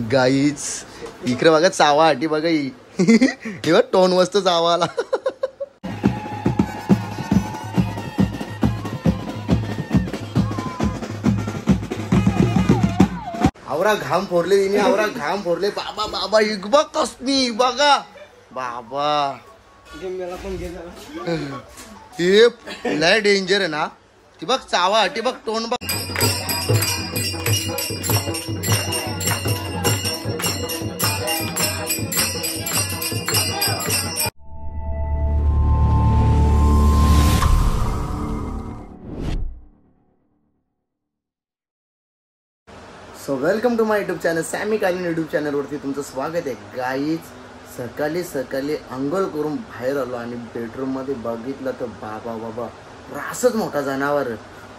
गाईच इकडे बघा चावा आटी बघा ही बघ टोन वस्तू चावाला. आवरा घाम फोरले तिने आवरा घाम फोरले. बाबा बाबा इक बघ कसनी बघा बाबा हे लय डेंजर आहे ना. ती बघ चावा आटी बघ टोन बघ. So welcome to my YouTube channel सॅमी कालीन यूट्यूब चॅनलवरती तुमचं स्वागत आहे. गाईच सकाळी सकाळी अंघोळ करून बाहेर आलो आणि बेडरूममध्ये बघितलं तर बाबा बाबा रासच मोठा जनावर.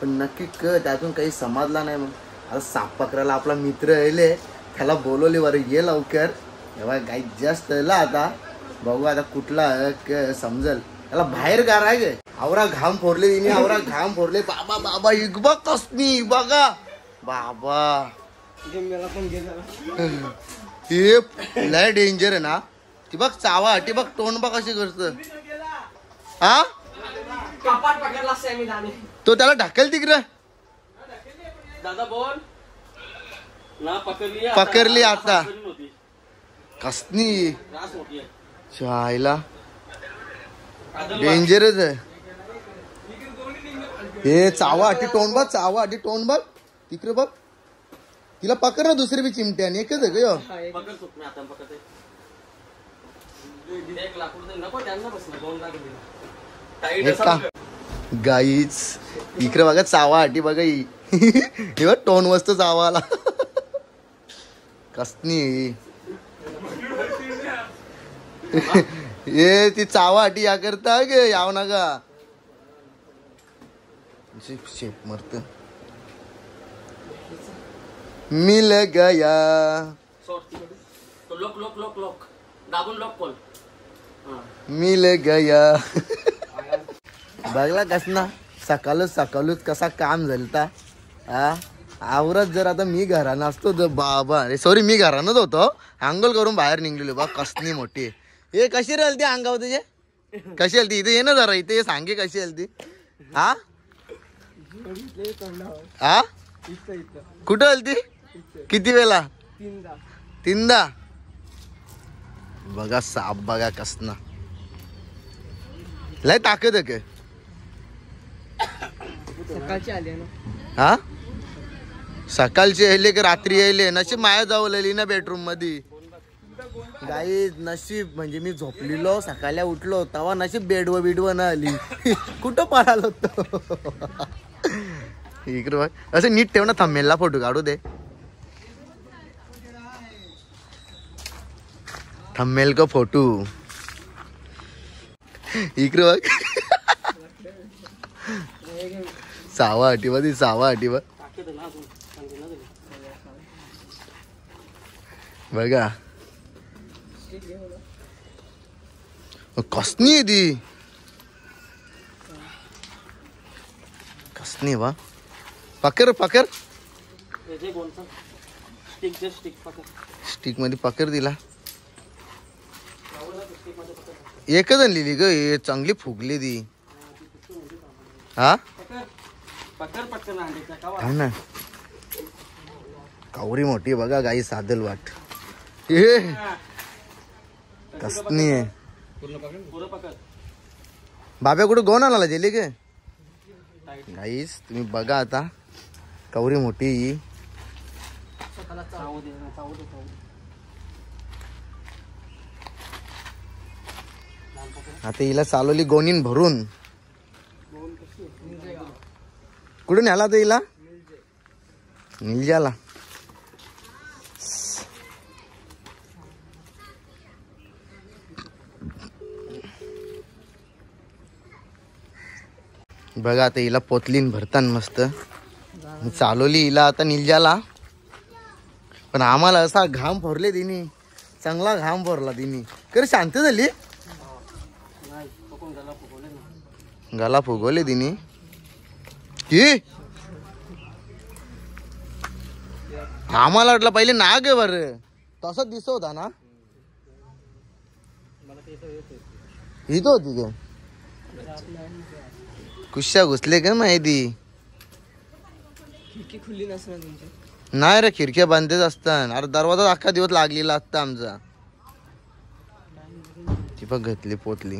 पण नक्की त्यातून काही समजला नाही. मग आता साप पकडायला आपला मित्र येले त्याला बोलवले बरं ये लवकर. तेव्हा गाई जस्ट आला आता बघू आता कुठला समजल. त्याला बाहेर गार गे आवरा घाम फोरले तिने आवरा घाम फोरले. बाबा बाबा इक बघ कसनी बघा बाबा हे लय डेंजर आहे ना. ती बघ चावा ती बघ तोंड बघ कशी करत. हा तो त्याला ढकल तिकडं. पकडली आता कसनी चायला डेंजरच आहे हे. चावा आटी तोंड बघ चावा आटी तोंड बघ तिकडे बघ. तिला पकड ना दुसरी बी चिमट्याने एकच आहे का गाईच इकडे बघा चावा आटी बघा ही बघ टोन वस्तू चावाला कसनी ये ती चावा आटी या करता गे याव ना का शेप मरत. मिल गया लोक लोक लोक लोक दाबून लोक कोण मिल गया. बघला कस ना सकाळच कसा काम झालता. हा आवरत जर आता मी घरानं असतो तर बाबा अरे सॉरी मी घरानच होतो. अंघोळ करून बाहेर निघलेलो बा कसनी मोठी. हे कशी राहिली ती अंगावर तुझे कशी आली इथे ये ना जरा इथे सांगे कशी आली ती. हा हा कुठं आली ती किती वेळा तीनदा. बघा साप बघा कसना लय ताकद आहे का. सकाळची आली ना. हा सकाळची यायले की रात्री यायले. नशीब माया जावलेली ना बेडरूम मध्ये. गाई नशीब म्हणजे मी झोपलेलो सकाळी उठलो तेव्हा नशीब बेडव न आली कुठं पळालो तो. इकडे बघ असं नीट ठेव ना. थंबनेलला फोटो काढू दे. थंबनेल का फोटो इकडे बघ. सावा आटी बघ सावा आटी बघ बघा कसनी आहे ती कसनी बा. पकड पकड स्टिक मध्ये पकड दिला. एकच आणलेली ग हे चांगली फुगली ती. हा ना कावरी मोठी बघा गाई सादल वाट कसनी आहे. बाब्या कुठं गोन आला गेले गे गाईस तुम्ही बघा आता कावरी मोठी. आता हिला चालवली गोनीन भरून. कुठून आला तर हिला निलजाला. बघा आता हिला पोतलीन भरतान मस्त चालवली हिला आता निलजाला. पण आम्हाला असा घाम फोरले तिने चांगला घाम फोरला तिने. कर शांत झाली गला फुगवले तिने की आम्हाला वाटलं पहिले नाग आहे बर. तसंच दिसत होता ना मला ते येते इथं होती का कुशा घुसले का माहिती खिडकी खुल्ली नसणार तुमची नाही रे खिडक्या बांधतेच असतात अरे दरवाजा अख्खा दिवस लागलेला असता आमचा ती बघ घेतली पोटली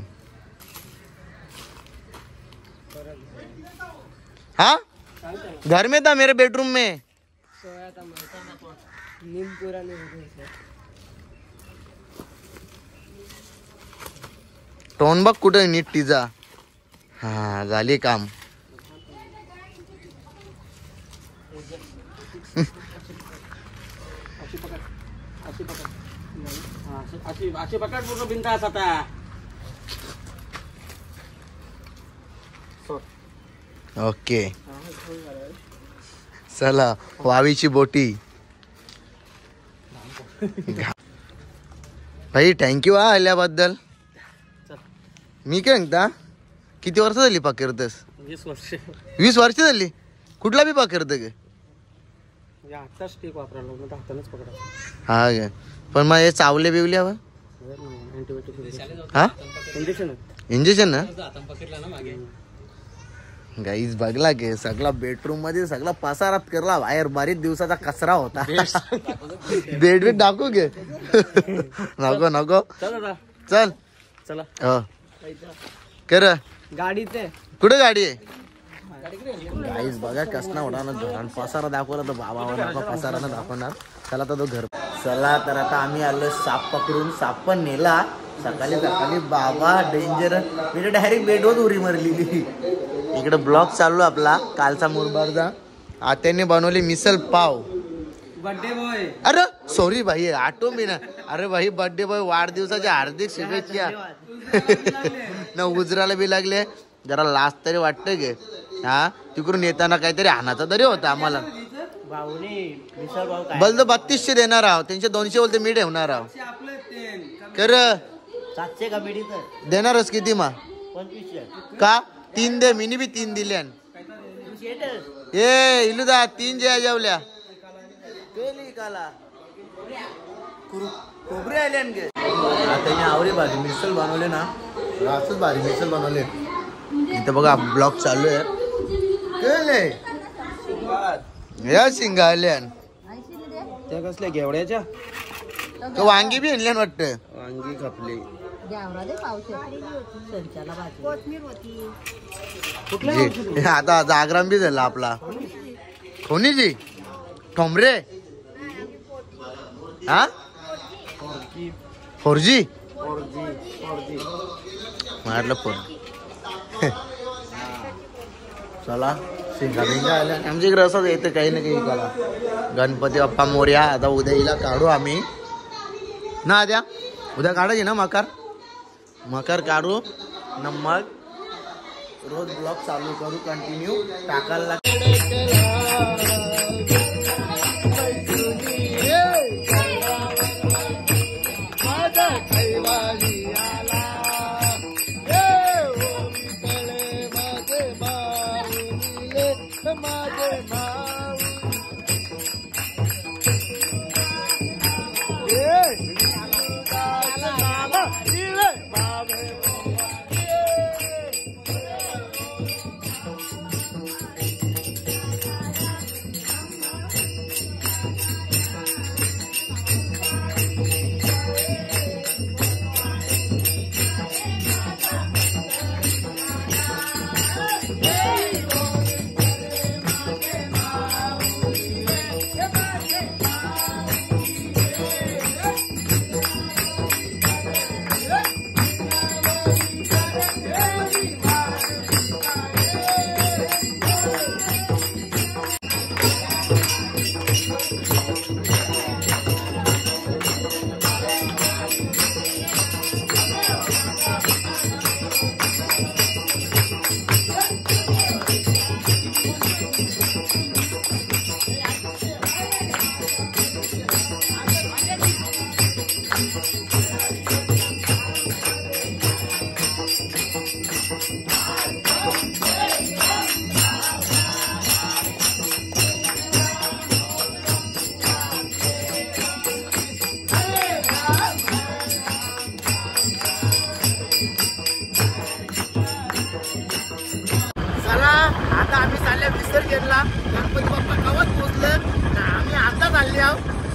हाँ घर में था मेरे बेडरूम में सोया था नींद पूरा नहीं हो गया टोन बघ कुठे नीट तिचा हा झाली काम अशी पकड पूर्ण बिंदास आता ओके चला वावीची बोटी भाई थँक्यू हा आल्याबद्दल मी काय सांगता किती वर्ष झाली पाकिरतस 20 वर्ष 20 वर्ष झाली कुठला बी पाकिरत गे आत्ताच टेक वापरायला लागलो हातानच पकडा हा गे पण मग हे चावले बिवल्यावर हा इंजेक्शन इंजेक्शन ना आता पकडला ना मागे गाईज बघला गे सगळा बेडरूम मध्ये सगळा पसारात करला बाहेर बरीच दिवसाचा कचरा होता बेड बीड टाकू गे नको नको चल चल चला हो कर गाडी ते कुठे गाडी आहे गाईज बघा कसना होणार ना घरान पसारा दाखवला तर बाबा पसारा दाखवणार चला तर तो घर चला तर आता आम्ही आलो साप पकडून साप पण नेला सकाळी सकाळी बाबा डेंजर मी डायरेक्ट बेडवर उरी मारलेली इकडे ब्लॉग चालू आपला कालचा मुरबारचा आत्याने बनवली मिसल पाव बर्थडे बॉय अरे सॉरी भाई आठवण मी ना अरे भाई बर्थडे बॉय वाढदिवसाच्या हार्दिक शुभेच्छा न उजराला बी लागले जरा लास्ट तरी वाटतं गे हा तिकडून येताना काहीतरी हानाचा तरी होता आम्हाला बलतो 3200 देणार आहो त्यांचे 200 बोलते मी ठेवणार आहो कर 700 का बेडी तर देणारच किती मा 25 का 3 दे मिनी बी 3 दिल्यान ए इलुदा 3 जे जेवल्या केली काला खोबरे आल्यान गे त्याने आवरी भाजी मिसल बनवले ना असंच भाजी मिसल बनवले इथं बघा ब्लॉग चालू आहे केले या शिंगा आल्यान त्या कसल्या घेवड्याच्या तो वांगी बी आणल्यान वाटतं वांगी खपली जी आता जागरण बी झाला आपला कोणीची ठोंबरे हा 4G म्हटलं 4G चला शिंगा बिंगा आल्या आमच्या इकडे असंच येतं काही ना काही कला गणपती बाप्पा मोर्या आता उद्या हिला काढू आम्ही ना द्या उद्या काढायची ना मकर काढू न मग रोज ब्लॉग चालू करू कंटिन्यू टाकायला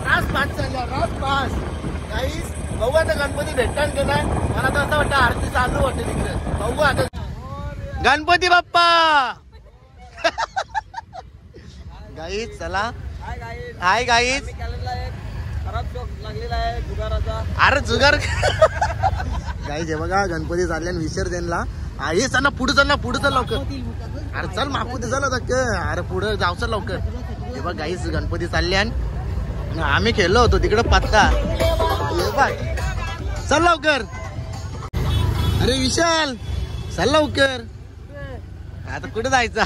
रास पास चालल्या रास पास काही बघू आता गणपती भेटतात की नाही मला तर असं वाटतं आरती चालू होते तिकडे बघू आता गणपती बाप्पा गाईज चला हाय गाईज खराब शॉक लागलेला आहे जुगाराचा अरे जुगार गाईज हे बघा गणपती चालल्या विसर्जनला हे चल ना पुढे चल ना पुढे चल लवकर अरे चल मापू दे चल अरे पुढे जाऊ चल लवकर हे बघ गाईज गणपती चालल्या आम्ही खेळलो होतो तिकडे पत्ता हे बघ चल लवकर अरे विशाल चल लवकर आता कुठे जायचं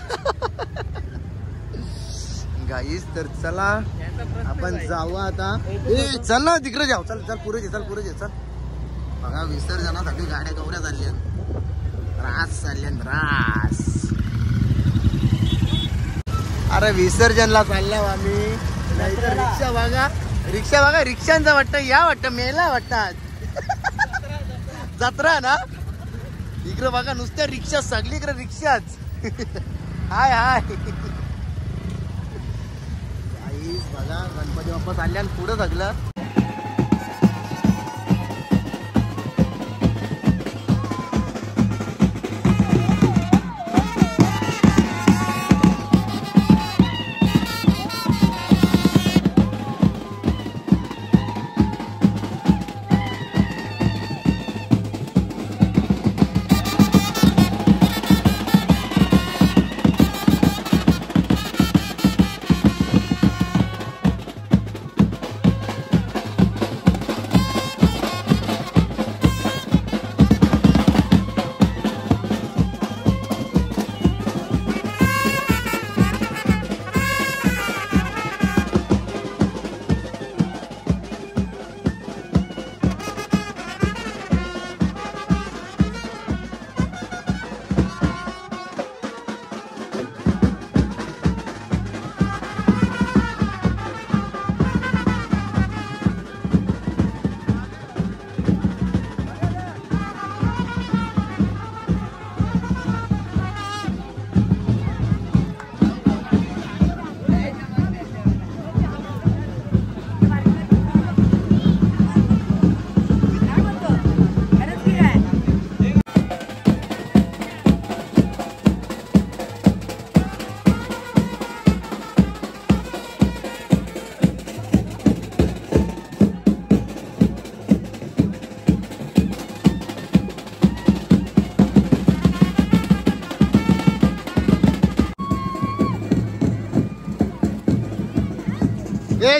गाईस तर चला आपण जाऊ आता चल ना तिकडे जाऊ चल चल पुढे चल बघा विसर्जनासाठी गाड्या गवऱ्या चालल्या रास चालल्या रास अरे विसर्जनला चालल्या आम्ही नाहीतर रिक्षा बघा रिक्षांचा वाटतं या वाटतं मेला वाटतात जत्रा ना इकडे बघा नुसत्या रिक्षा सगळी इकडे रिक्षाच हाय हाय बघा गणपती बाप्पा चालल्या पुढं सगळं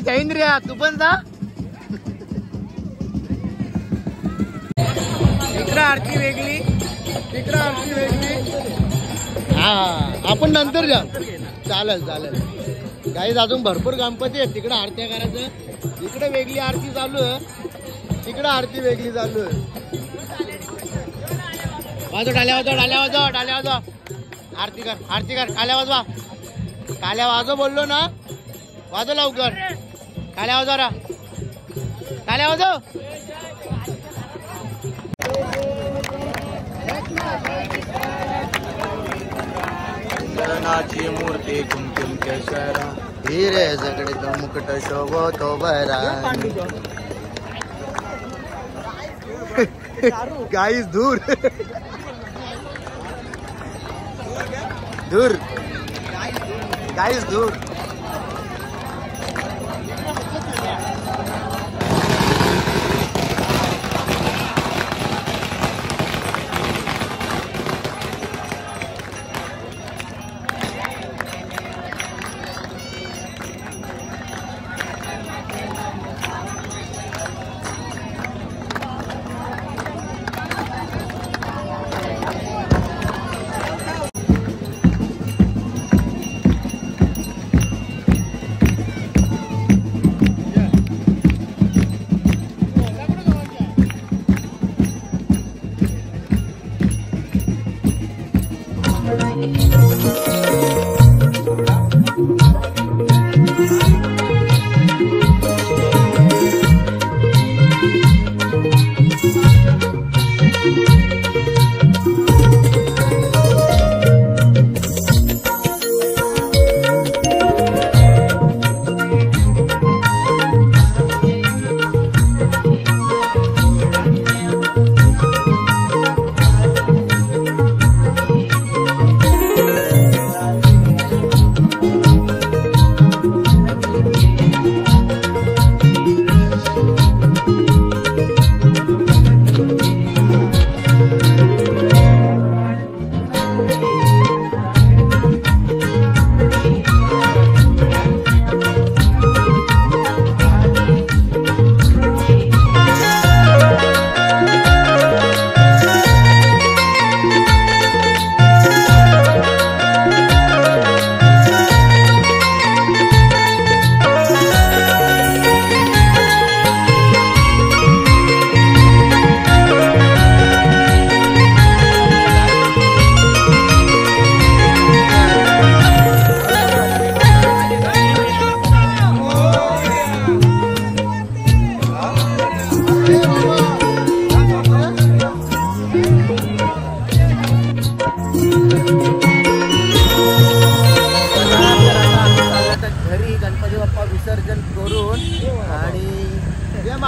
जैंद्रिया तू पण जा इकडं आरती वेगळी तिकडं आरती वेगळी हा आपण नंतर जा चालेल काही अजून भरपूर गणपती आहेत तिकडे आरत्या करायचं इकडे वेगळी आरती चालू आहे तिकडे आरती वेगळी चालू आहे वाजव डाल्या वाजव आरती कर काल्या वाजव बोललो ना वाजव लवकर काल्या वाजव गणाची मूर्ती कुमकुम केशरा हिरे जगडीत मुकुट शोभतो बरा गाईस दूर गाईस दूर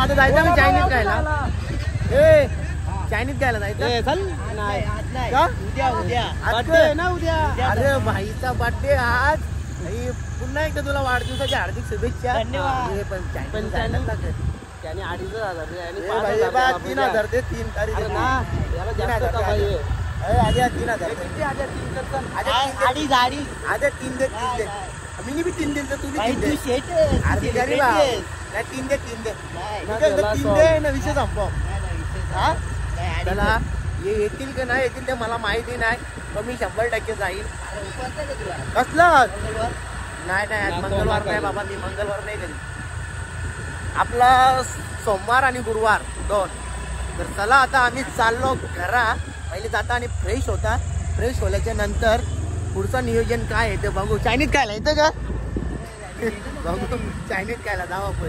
आता जायचं ना चायनीज खायला. ए चायनीज खायला जायचं. चल नाही का? उद्या उद्या आज ना उद्या अरे भाईचा बर्थडे आज. आई, पुन्हा एकदा तुला वाढदिवसाच्या हार्दिक शुभेच्छा. धन्यवाद. ए, पण चायनीज पण खायला चायनीज- लागेल. त्याने 2,500 दे आणि ए 5,000 भाई, दे बा, बाबूला. 3,000 दे. 3 तारीख अरे ना याला 3,000 जास्त दे. कमाई आहे. ए, आधी 3,000 दे. किती 1,000 3 कर. आधी 3 दे. अडीच आधी 3 दे. 3 दे. मी बी 3 देईल तर तू बी 3 दे. शेट अरे बिचारी बा. नाही 3 दे. 3 दे. त्याला 3 दे ना विषय संपव. हा त्याला हे येतील का नाही येतील ते मला माहिती नाही, पण मी 100% जाईल. कसलं नाही नाही आज मंगळवार नाही बाबा, मी मंगळवार नाही घरी. आपला सोमवार आणि गुरुवार 2. तर चला आता आम्ही चाललो घरा. पहिले जाता आणि फ्रेश होता. फ्रेश होल्याच्या नंतर पुढचं नियोजन काय आहे ते बघू. चायनीज खायला येतं का? बघू चायनीज खायला जाऊ आपण.